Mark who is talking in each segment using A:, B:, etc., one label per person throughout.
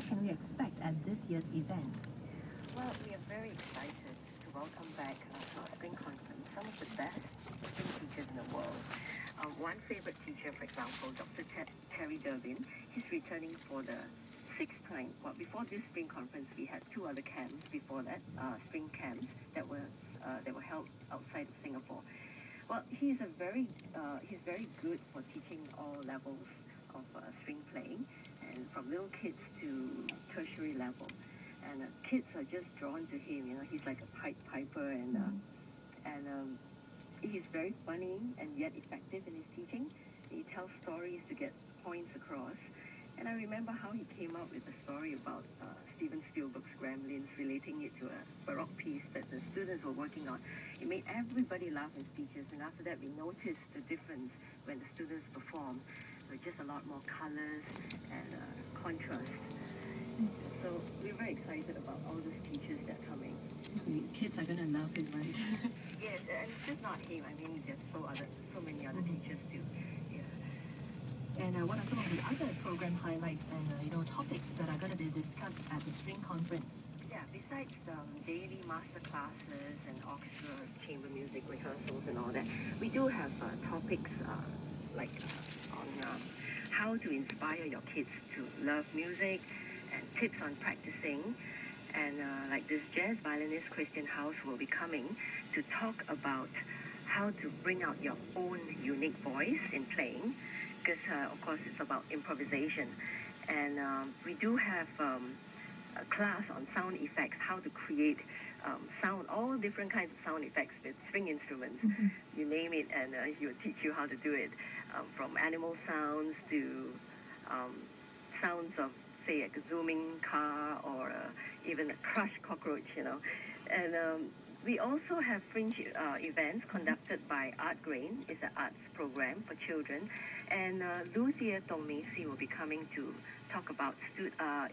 A: what can we expect at this year's event?
B: Well, we are very excited to welcome back to our spring conference some of the best spring teachers in the world. One favorite teacher, for example, Dr. Terry Durbin, he's returning for the sixth time. Well, before this spring conference, we had two other camps before that, spring camps that were held outside of Singapore. Well, he's very good for teaching all levels of string playing, and from little kids to tertiary level. And kids are just drawn to him. You know, he's like a pied piper, and he's very funny and yet effective in his teaching. He tells stories to get points across. And I remember how he came up with the story about Steven Spielberg's Gremlins, relating it to a Baroque piece that the students were working on. It made everybody laugh in speeches, and after that we noticed the difference when the students performed. There were just a lot more colors and contrast. So we're very excited about all those teachers that are coming.
A: Kids are going to love it, right?
B: Yes, and it's just not him. I mean, there's so many other teachers too. Yeah.
A: And what are some of the other program highlights and topics that are going to be discussed at the spring conference?
B: Yeah, besides daily master classes and orchestra, chamber music rehearsals and all that, we do have topics on how to inspire your kids to love music, and tips on practicing. And like this jazz violinist Christian House will be coming to talk about how to bring out your own unique voice in playing, because of course it's about improvisation. And we do have a class on sound effects, how to create sound, all different kinds of sound effects with string instruments. You name it, and he will teach you how to do it, from animal sounds to sounds of, say, a zooming car, or even a crushed cockroach, you know. And we also have fringe events conducted by Art Grain. It's an arts program for children. And Lucia Tongmesi will be coming to talk about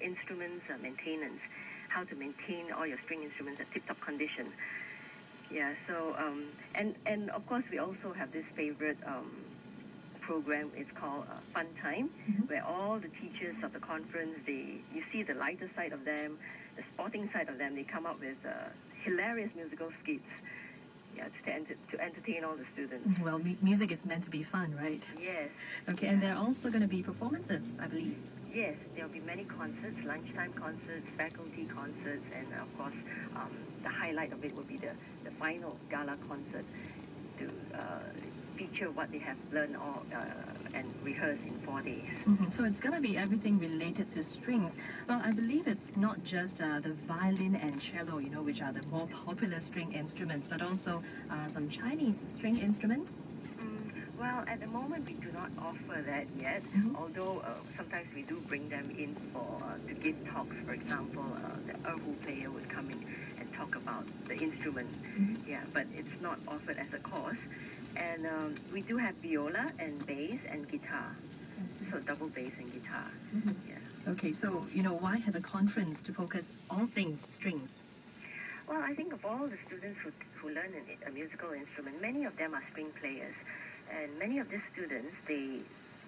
B: instruments maintenance, how to maintain all your string instruments at tip-top condition. Yeah, so, and of course we also have this favorite program. It's called Fun Time, where all the teachers of the conference, you see the lighter side of them, the sporting side of them. They come up with hilarious musical skits, to entertain all the students.
A: Well, music is meant to be fun, right?
B: Yes.
A: Okay, and there are also going to be performances, I believe.
B: Yes, there will be many concerts, lunchtime concerts, faculty concerts, and of course, the highlight of it will be the final gala concert to feature what they have learned and rehearsed in 4 days.
A: So it's going to be everything related to strings. Well, I believe it's not just the violin and cello, which are the more popular string instruments, but also some Chinese string instruments.
B: Well, at the moment we do not offer that yet, although sometimes we do bring them in to give talks. For example, the erhu player would come in and talk about the instrument. Yeah, but it's not offered as a course. And we do have viola and bass and guitar, so double bass and guitar. Yeah.
A: Okay, so why have a conference to focus all things strings?
B: Well, I think of all the students who learn a musical instrument, many of them are string players. And many of these students, they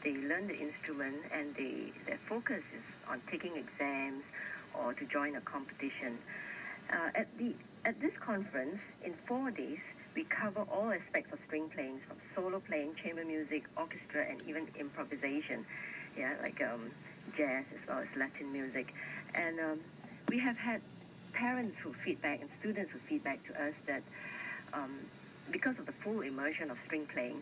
B: learn the instrument, and their focus is on taking exams or to join a competition. At this conference, in 4 days, we cover all aspects of string playing, from solo playing, chamber music, orchestra, and even improvisation. Yeah, like jazz as well as Latin music. And we have had parents who feedback and students who feedback to us that because of the full immersion of string playing,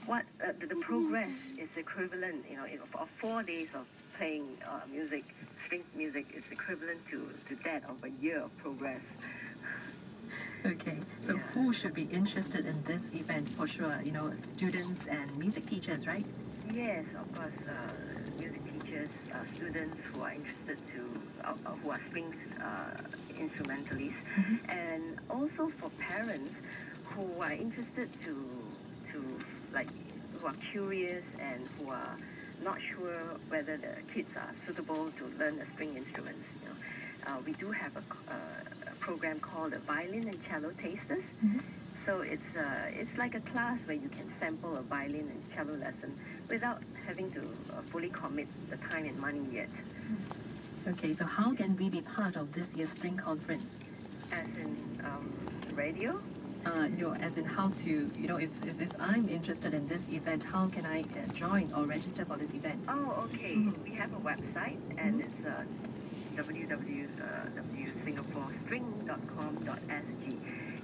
B: the progress is equivalent, of 4 days of playing string music is equivalent to that of a year of progress.
A: Okay, so who should be interested in this event? For sure, students and music teachers, right?
B: Yes, of course, music teachers, students who are interested who are strings instrumentalists, and also for parents who are interested who are curious and who are not sure whether the kids are suitable to learn a string instrument. We do have a program called the Violin and Cello Tasters. So it's like a class where you can sample a violin and cello lesson without having to fully commit the time and money yet.
A: Okay, so how can we be part of this year's string conference?
B: As in radio?
A: No, as in how to, if I'm interested in this event, how can I join or register for this event?
B: Oh, okay. We have a website, and it's www.singaporestring.com.sg. You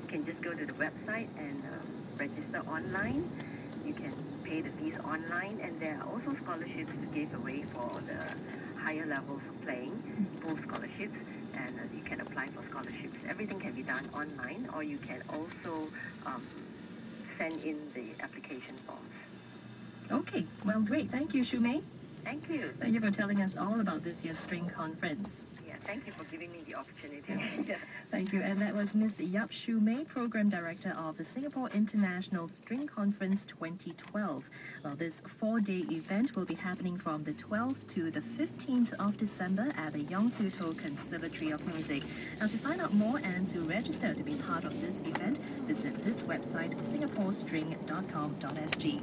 B: can just go to the website and register online. You can pay the fees online, and there are also scholarships to give away for the higher levels of playing, full scholarships, and you can apply for scholarships. Everything can be done online, or you can also send in the application forms.
A: Okay, well, great. Thank you, Shumei.
B: Thank you.
A: Thank you for telling us all about this year's string conference.
B: Yeah, thank you for giving me the opportunity.
A: Thank you. And that was Ms. Yap Shumei, Program Director of the Singapore International String Conference 2012. Well, this 4-day event will be happening from the 12th to the 15th of December at the Yong Siew Toh Conservatory of Music. Now, to find out more and to register to be part of this event, visit this website, singaporestring.com.sg.